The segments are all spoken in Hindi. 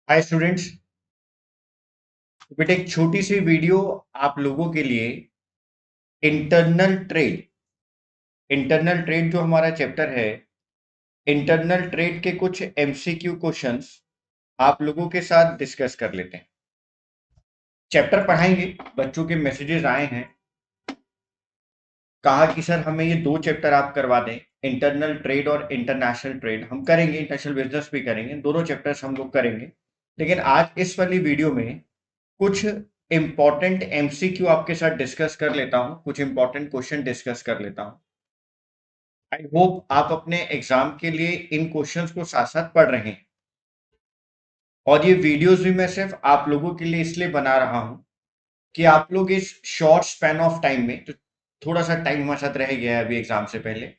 Hi students. बेटा एक छोटी सी वीडियो आप लोगों के लिए। इंटरनल ट्रेड इंटरनल ट्रेड जो हमारा चैप्टर है, इंटरनल ट्रेड के कुछ एमसीक्यू क्वेश्चंस आप लोगों के साथ डिस्कस कर लेते हैं। चैप्टर पढ़ाएंगे, बच्चों के मैसेजेस आए हैं, कहा कि सर हमें ये दो चैप्टर आप करवा दें, इंटरनल ट्रेड और इंटरनेशनल ट्रेड। हम करेंगे, इंटरनेशनल बिजनेस भी करेंगे, दोनों चैप्टर्स हम लोग करेंगे। लेकिन आज इस वाली वीडियो में कुछ इंपॉर्टेंट एमसीक्यू आपके साथ डिस्कस कर लेता हूं, कुछ इंपॉर्टेंट क्वेश्चन डिस्कस कर लेता हूं। आई होप आप अपने एग्जाम के लिए इन क्वेश्चंस को साथ साथ पढ़ रहे हैं। और ये वीडियोस भी मैं सिर्फ आप लोगों के लिए इसलिए बना रहा हूं कि आप लोग इस शॉर्ट स्पैन ऑफ टाइम में, जो थोड़ा सा टाइम हमारे साथ रह गया है अभी एग्जाम से पहले,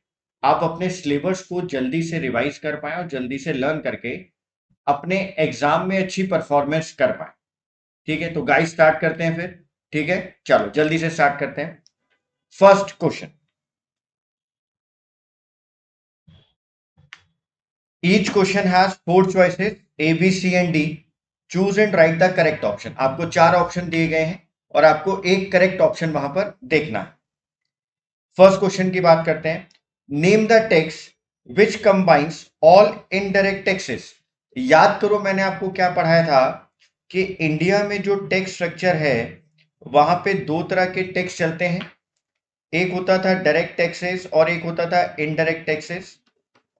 आप अपने सिलेबस को जल्दी से रिवाइज कर पाए और जल्दी से लर्न करके अपने एग्जाम में अच्छी परफॉर्मेंस कर पाए। ठीक है, तो गाइस स्टार्ट करते हैं फिर। ठीक है, चलो जल्दी से स्टार्ट करते हैं। First question, each question has four choices A B C and D. Choose and write the correct option. आपको चार ऑप्शन दिए गए हैं और आपको एक करेक्ट ऑप्शन वहां पर देखना है। फर्स्ट क्वेश्चन की बात करते हैं। Name the tax which combines all indirect taxes. याद करो मैंने आपको क्या पढ़ाया था कि इंडिया में जो टैक्स स्ट्रक्चर है वहां पे दो तरह के टैक्स चलते हैं। एक होता था डायरेक्ट टैक्सेस और एक होता था इनडायरेक्ट टैक्सेस।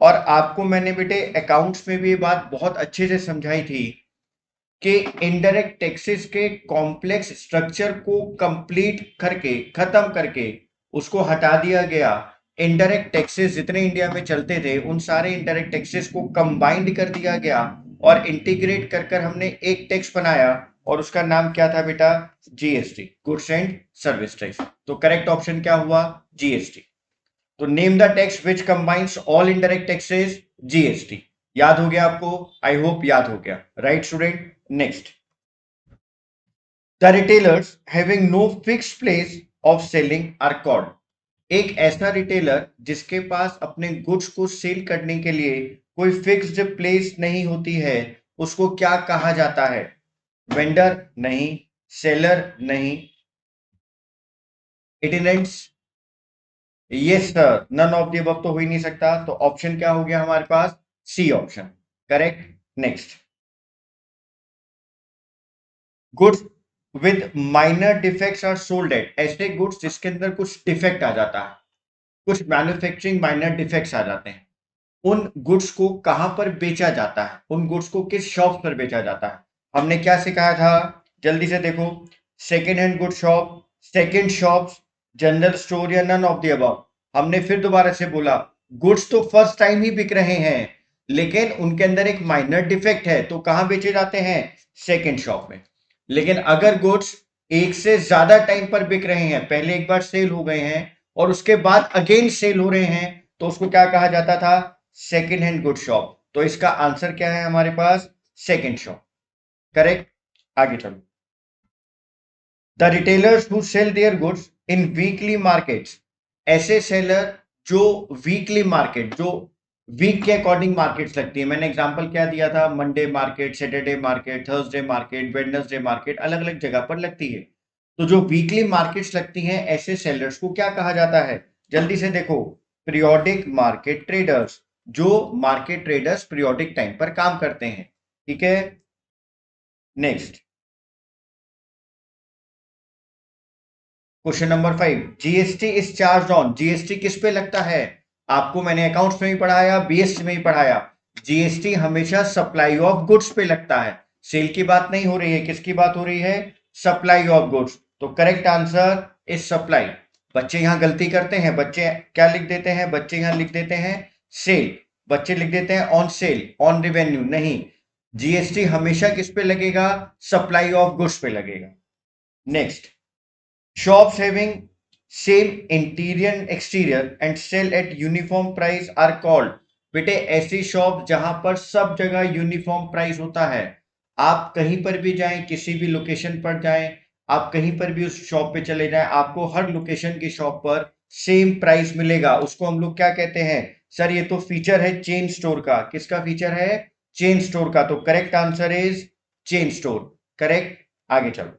और आपको मैंने बेटे अकाउंट्स में भी ये बात बहुत अच्छे से समझाई थी कि इनडायरेक्ट टैक्सेस के कॉम्प्लेक्स स्ट्रक्चर को कंप्लीट करके, खत्म करके उसको हटा दिया गया। इनडायरेक्ट टैक्सेस जितने इंडिया में चलते थे उन सारे इनडायरेक्ट टैक्सेस को कंबाइंड कर दिया गया और इंटीग्रेट कर कर हमने एक टैक्स बनाया और उसका नाम क्या था बेटा? GST, goods and service tax. तो करेक्ट ऑप्शन क्या हुआ? जीएसटी। तो name the tax which combines all indirect taxes, GST. याद हो गया आपको? आई होप याद हो गया। Right student, next. The retailers having no fix place of selling are called. एक ऐसा रिटेलर जिसके पास अपने गुड्स को सेल करने के लिए कोई फिक्स्ड प्लेस नहीं होती है, उसको क्या कहा जाता है? वेंडर नहीं, सेलर नहीं, itinerants. Yes sir, none of the above तो हो ही नहीं सकता। तो ऑप्शन क्या हो गया हमारे पास? C option. Correct, next. Goods with minor defects are sold at. ऐसे गुड्स जिसके अंदर कुछ डिफेक्ट आ जाता है, कुछ मैन्युफैक्चरिंग माइनर डिफेक्ट्स आ जाते हैं, उन गुड्स को कहां पर बेचा जाता है? उन गुड्स को किस शॉप पर बेचा जाता है? हमने क्या सिखाया था? जल्दी से देखो। Second hand good shop, second shops, general store या नन ऑफ द अबव। हमने फिर दोबारा से बोला, गुड्स तो फर्स्ट टाइम ही बिक रहे हैं लेकिन उनके अंदर एक माइनर डिफेक्ट है, तो कहां बेचे जाते हैं? सेकेंड शॉप में। लेकिन अगर गुड्स एक से ज्यादा टाइम पर बिक रहे हैं, पहले एक बार सेल हो गए हैं और उसके बाद अगेन सेल हो रहे हैं, तो उसको क्या कहा जाता था? Second hand good shop. तो इसका आंसर क्या है हमारे पास? Second shop. करेक्ट, आगे चलो। The retailers who sell their goods in weekly markets. ऐसे सेलर जो वीकली मार्केट, जो वीक के अकॉर्डिंग मार्केट्स लगती है, मैंने एग्जांपल क्या दिया था? Monday market, Saturday market, Thursday market, Wednesday market, अलग अलग जगह पर लगती है। तो जो वीकली मार्केट्स लगती हैं, ऐसे सेलर्स को क्या कहा जाता है? जल्दी से देखो। Periodic market traders. जो मार्केट ट्रेडर्स पीरियोडिक टाइम पर काम करते हैं। ठीक है, next. Question number 5, GST is charge on. GST किस पे लगता है? आपको मैंने अकाउंट्स में भी पढ़ाया, बीएसटी में भी पढ़ाया। जीएसटी हमेशा सप्लाई ऑफ गुड्स पे लगता है। सेल की बात नहीं हो रही है, किसकी बात हो रही है? Supply of goods. तो करेक्ट आंसर इज सप्लाई। बच्चे यहां गलती करते हैं, बच्चे क्या लिख देते हैं? बच्चे यहां लिख देते हैं सेल। बच्चे लिख देते हैं ऑन सेल, ऑन रेवेन्यू नहीं। जीएसटी हमेशा किस पे लगेगा? सप्लाई ऑफ गुड्स पे लगेगा। Next. Shops having same interior and exterior and sell at uniform price are called। बेटे ऐसी शॉप जहां पर सब जगह यूनिफॉर्म प्राइस होता है। आप कहीं पर भी जाएं, किसी भी लोकेशन पर जाएं, आप कहीं पर भी उस शॉप पे चले जाएं, आपको हर लोकेशन की शॉप पर सेम प्राइस मिलेगा। उसको हम लोग क्या कहते हैं? सर ये तो फीचर है चेन स्टोर का। किसका फीचर है? चेन स्टोर का। तो correct answer is chain store. Correct, आगे चलो।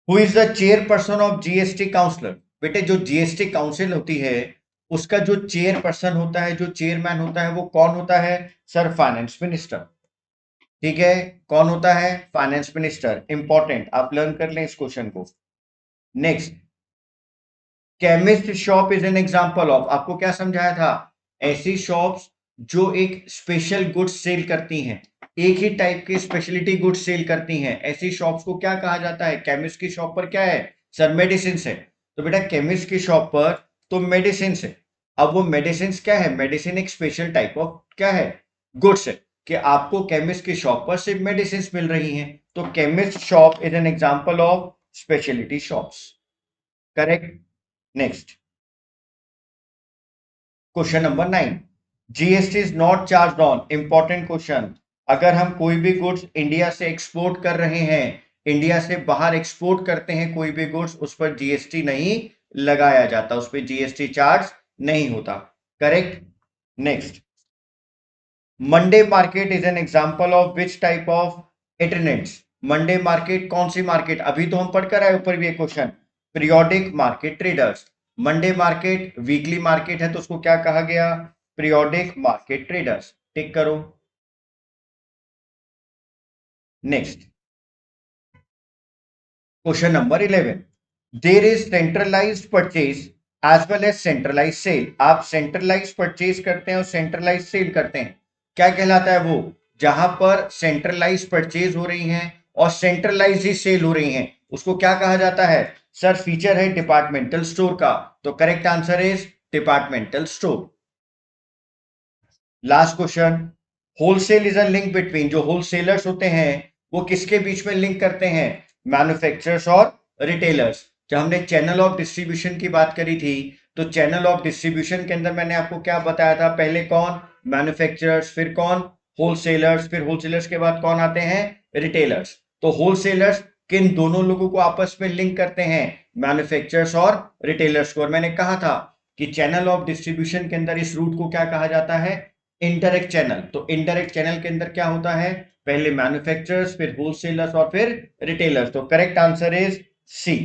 Who is the chairperson of GST councillor? बेटे जो जीएसटी काउंसिल होती है उसका जो चेयरपर्सन होता है, जो चेयरमैन होता है, वो कौन होता है? Sir finance minister. ठीक है, कौन होता है? Finance minister. इंपॉर्टेंट, आप लर्न कर लें इस क्वेश्चन को। Next, chemist shop is an example of, आपको क्या समझाया था? ऐसी शॉप्स जो एक स्पेशल गुड्स सेल करती हैं, एक ही टाइप के स्पेशलिटी गुड्स सेल करती हैं, ऐसी शॉप्स को क्या कहा जाता है? केमिस्ट की शॉप पर क्या है? सर मेडिसिन है। तो बेटा केमिस्ट की शॉप पर तो मेडिसिन है। अब वो मेडिसिन क्या है? मेडिसिन एक स्पेशल टाइप ऑफ क्या है? गुड्स है, कि आपको केमिस्ट की शॉप पर सिर्फ मेडिसिन मिल रही हैं। तो chemist shop is an example of speciality shops. Correct. Next, question number 9, GST is not charge on, important question. अगर हम कोई भी गुड्स इंडिया से एक्सपोर्ट कर रहे हैं, इंडिया से बाहर एक्सपोर्ट करते हैं कोई भी गुड्स, उस पर जीएसटी नहीं लगाया जाता, उस पर जीएसटी चार्ज नहीं होता। Correct. Next, Monday market is an example of which type of itinerants? Monday market कौन सी मार्केट? अभी तो हम पढ़कर आए ऊपर भी एक question, periodic market traders. Monday market weekly market है तो उसको क्या कहा गया? Periodic market traders. टिक करो। Next, question number 11, there is centralized purchase as well as centralize sale. आप सेंट्रलाइज परचेज करते हैं और सेंट्रलाइज सेल करते हैं, क्या कहलाता है वो? जहां पर सेंट्रलाइज परचेज हो रही हैं और सेंट्रलाइज ही सेल हो रही हैं, उसको क्या कहा जाता है? सर फीचर है डिपार्टमेंटल स्टोर का। तो correct answer is departmental store. Last question, wholesale is a link between, जो होलसेलर्स होते हैं वो किसके बीच में लिंक करते हैं? मैन्युफैक्चरर्स और रिटेलर्स। जब हमने चैनल ऑफ डिस्ट्रीब्यूशन की बात करी थी, तो चैनल ऑफ डिस्ट्रीब्यूशन के अंदर मैंने आपको क्या बताया था? पहले कौन? मैन्युफैक्चरर्स, फिर कौन? होलसेलर्स, फिर होलसेलर्स के बाद कौन आते हैं? रिटेलर्स। तो होलसेलर्स किन दोनों लोगों को आपस में लिंक करते हैं? मैन्युफैक्चरर्स और रिटेलर्स को। और मैंने कहा था कि चैनल ऑफ डिस्ट्रीब्यूशन के अंदर इस रूट को क्या कहा जाता है? Indirect channel. तो इनडायरेक्ट चैनल के अंदर क्या होता है? पहले मैन्युफैक्चरर्स, फिर होलसेलर्स और फिर रिटेलर्स। तो correct answer is C.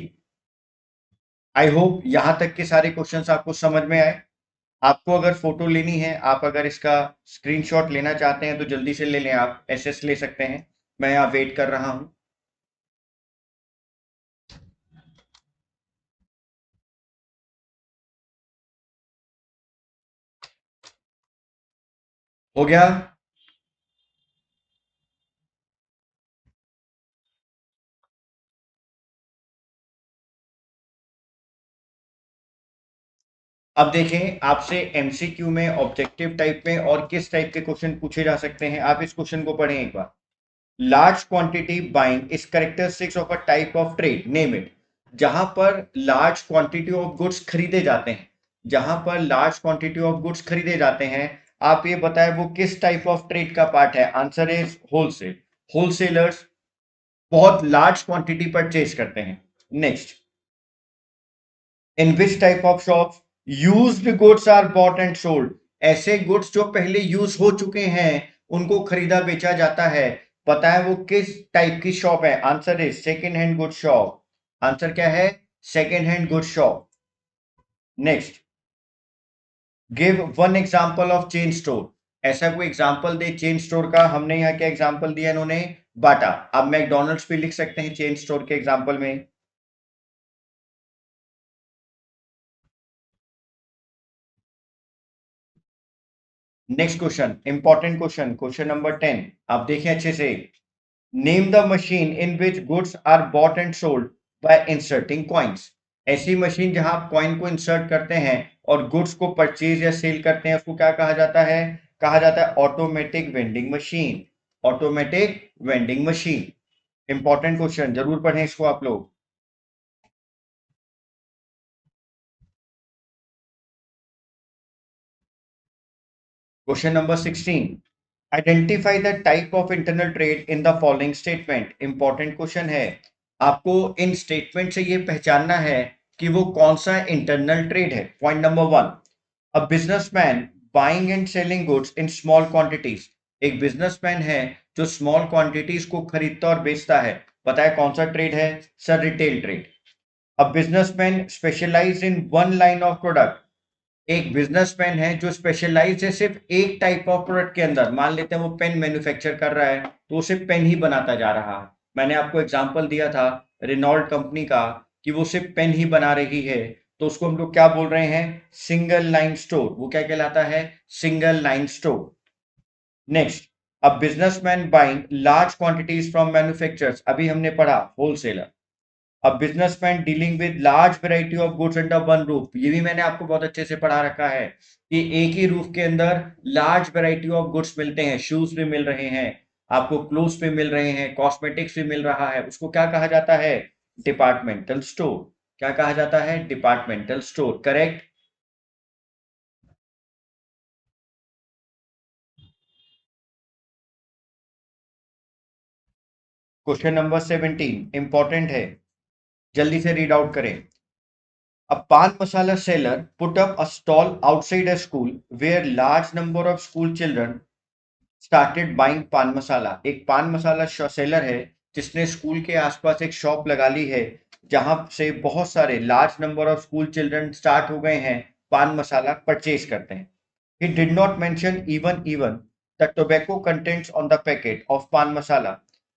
I hope यहां तक के सारे क्वेश्चंस आपको समझ में आए। आपको अगर फोटो लेनी है, आप अगर इसका स्क्रीनशॉट लेना चाहते हैं तो जल्दी से ले लें, आप एसएस ले सकते हैं। मैं यहां वेट कर रहा हूं। हो गया? अब देखें, आपसे एमसीक्यू में, ऑब्जेक्टिव टाइप में और किस टाइप के क्वेश्चन पूछे जा सकते हैं। आप इस क्वेश्चन को पढ़ें एक बार। Large quantity buying is characteristics of a type of trade, name it. जहां पर लार्ज क्वांटिटी ऑफ गुड्स खरीदे जाते हैं, जहां पर लार्ज क्वांटिटी ऑफ गुड्स खरीदे जाते हैं, आप ये बताएं वो किस टाइप ऑफ ट्रेड का पार्ट है? Answer is wholesale. होलसेलर्स बहुत लार्ज क्वांटिटी परचेज करते हैं। Next, in which type of shops used goods are bought and sold? ऐसे गुड्स जो पहले यूज हो चुके हैं उनको खरीदा बेचा जाता है। बताएं वो किस टाइप की शॉप है? Answer is second hand good shop. Answer क्या है? Second hand good shop. Next, give one example of chain store. ऐसा कोई एग्जांपल दे चेन स्टोर का। हमने यहाँ क्या एग्जांपल दिया इन्होंने? बाटा। अब मैकडोनल्ड्स भी लिख सकते हैं चेन स्टोर के एग्जांपल में। Next question, important question, question number 10। आप देखें अच्छे से। Name the machine in which goods are bought and sold by inserting coins. ऐसी मशीन जहां आप कॉइन को इंसर्ट करते हैं और गुड्स को परचेज या सेल करते हैं, उसको क्या कहा जाता है? कहा जाता है automatic vending machine. Automatic vending machine. Important question, जरूर पढ़ें इसको आप लोग। Question number 16, identify the type of internal trade in the following statement. Important question है। आपको इन स्टेटमेंट से ये पहचानना है कि वो कौन सा इंटरनल ट्रेड है। Point number 1, a businessman buying and selling goods in small quantities. एक बिजनेसमैन है जो स्मॉल क्वांटिटीज को खरीदता और बेचता है। बताए कौन सा ट्रेड है sir? Retail trade. A businessman specialise in one line of product. एक बिजनेसमैन है जो स्पेशलाइज है सिर्फ एक टाइप ऑफ प्रोडक्ट के अंदर। मान लेते हैं वो पेन मैन्युफैक्चर कर रहा है तो वो सिर्फ पेन ही बनाता जा रहा है। मैंने आपको एग्जांपल दिया था रेनॉल्ट कंपनी का कि वो सिर्फ पेन ही बना रही है, तो उसको हम लोग क्या बोल रहे हैं? Single line store. वो क्या कहलाता है? Single line store. Next, a businessman buying large quantities from manufacturers. अभी हमने पढ़ा wholesaler. A businessman dealing with large variety of goods under one roof. ये भी मैंने आपको बहुत अच्छे से पढ़ा रखा है कि एक ही रूफ के अंदर लार्ज वैरायटी ऑफ गुड्स मिलते हैं। शूज भी मिल रहे हैं, आपको क्लोथ्स भी मिल रहे हैं, कॉस्मेटिक्स भी मिल रहा है। उसको क्या कहा जाता है? Departmental store. क्या कहा जाता है? Departmental store. Correct. Question number 17 important है, जल्दी से रीड आउट करें। A pan masala seller put up a stall outside a school where large number of school children started buying pan masala। एक पान मसाला सेलर है जिसने स्कूल के आसपास एक शॉप लगा ली है जहां से बहुत सारे large number of school children start हो गए हैं पान मसाला परचेज करते हैं। He did not mention even the tobacco contents on the packet of pan masala.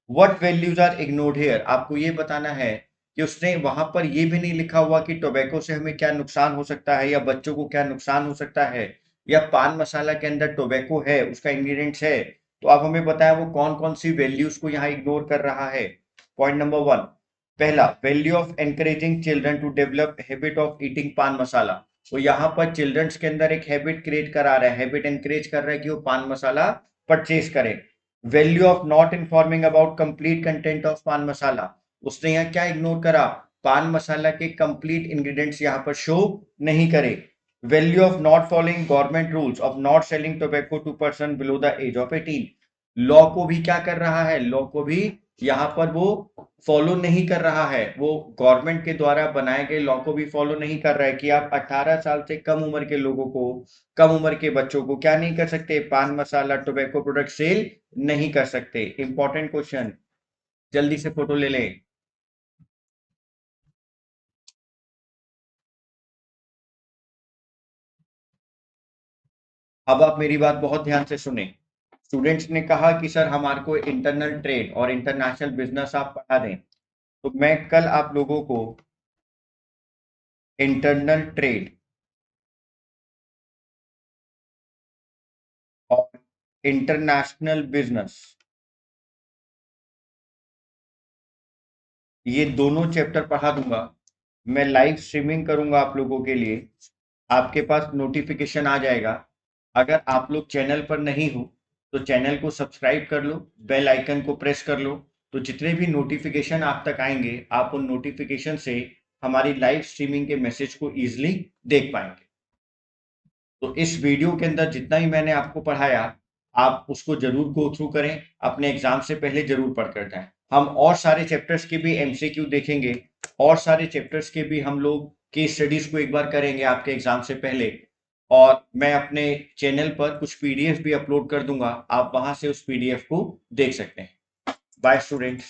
What values are ignored here? आपको ये बताना है कि उसने वहां पर ये भी नहीं लिखा हुआ कि टोबैको से हमें क्या नुकसान हो सकता है या बच्चों को क्या नुकसान हो सकता है, या पान मसाला के अंदर टोबैको है, उसका इंग्रेडिएंट्स है। तो आप हमें बताएं वो कौन कौन सी वैल्यूज को यहाँ इग्नोर कर रहा है। पॉइंट नंबर 1, पहला, value of encouraging children to develop habit of eating paan masala. वो यहाँ पर चिल्ड्रंस के अंदर एक हैबिट क्रिएट करा रहा है, हैबिट एनकरेज कर रहा है कि वो पान मसाला परचेज करें। Value of not informing about complete content of पान मसाला। उसने यहाँ क्या इग्नोर करा? पान मसाला के कंप्लीट इंग्रेडिएंट्स यहाँ पर शो नहीं करे। Value of not following government rules of not selling tobacco to person below the age of 18। Law को भी क्या कर रहा है? लॉ को भी यहाँ पर वो फॉलो नहीं कर रहा है। वो गवर्नमेंट के द्वारा बनाए गए लॉ को भी फॉलो नहीं कर रहा है कि आप 18 साल से कम उम्र के लोगों को, कम उम्र के बच्चों को क्या नहीं कर सकते? पान मसाला टोबैको प्रोडक्ट सेल नहीं कर सकते। इंपॉर्टेंट क्वेश्चन, जल्दी से फोटो ले लें। अब आप मेरी बात बहुत ध्यान से सुने। स्टूडेंट्स ने कहा कि सर हमारे को इंटरनल ट्रेड और इंटरनेशनल बिजनेस आप पढ़ा दें, तो मैं कल आप लोगों को इंटरनल ट्रेड और इंटरनेशनल बिजनेस, ये दोनों चैप्टर पढ़ा दूंगा। मैं लाइव स्ट्रीमिंग करूंगा आप लोगों के लिए, आपके पास नोटिफिकेशन आ जाएगा। अगर आप लोग चैनल पर नहीं हो तो चैनल को सब्सक्राइब कर लो, बेल आइकन को प्रेस कर लो, तो जितने भी नोटिफिकेशन आप तक आएंगे आप उन नोटिफिकेशन से हमारी लाइव स्ट्रीमिंग के मैसेज को इजीली देख पाएंगे। तो इस वीडियो के अंदर जितना ही मैंने आपको पढ़ाया आप उसको जरूर गो थ्रू करें, अपने एग्जाम से पहले जरूर पढ़ कर जाएं। हम और सारे चैप्टर्स के भी एमसीक्यू देखेंगे, और सारे चैप्टर्स के भी हम लोग केस स्टडीज को एक बार करेंगे आपके एग्जाम से पहले। और मैं अपने चैनल पर कुछ पीडीएफ भी अपलोड कर दूंगा, आप वहां से उस पीडीएफ को देख सकते हैं। Bye students.